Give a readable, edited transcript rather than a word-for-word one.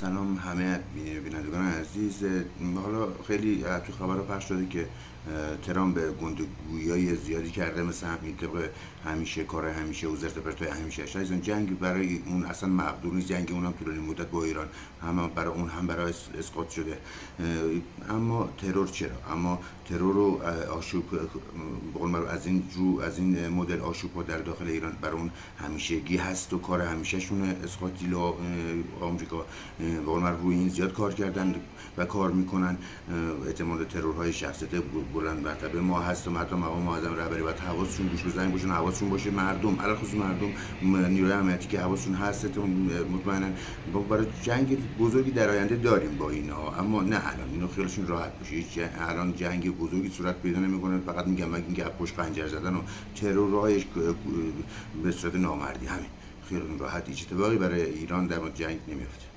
سلام همه بینندگان عزیز. حالا خیلی تو خبرها پخش شده که ترامپ به گندگویی زیادی کرده، مثل همین طبق همیشه کار همیشه و زرت پرتای همیشه. عزیزان جنگ برای اون اصلا مقدور نیست، جنگ اونم طولانی مدت با ایران هم برای اون هم برای اسقاط شده. اما ترور چرا؟ اما ترور و آشوب از این مدل آشوب ها در داخل ایران برای اون همیشگی هست و کار همیشه شونه. اسقاطی آمریکا روی این زیاد کار کردن و کار میکنن. اعتماد ترورهای شخصیت بلند مرتبه ما هست و حتی مقام معظم رهبری باید حواسشون گوش بزنیم باشن، حواسشون باشه مردم، علاوه خصوص مردم نیروی امنیتی که حواسشون هست. مطمئنا برای جنگ بزرگی در آینده داریم با اینا، اما نه الان اینو خیالشون راحت باشه. الان جنگ بزرگی صورت پیدا نمیکنه، فقط میگم اینکه پشت خنجر زدن و ترورهای به صورت نامردی، همین. خیالشون راحت، هیچ اتفاقی برای ایران در مورد جنگ نمیفته.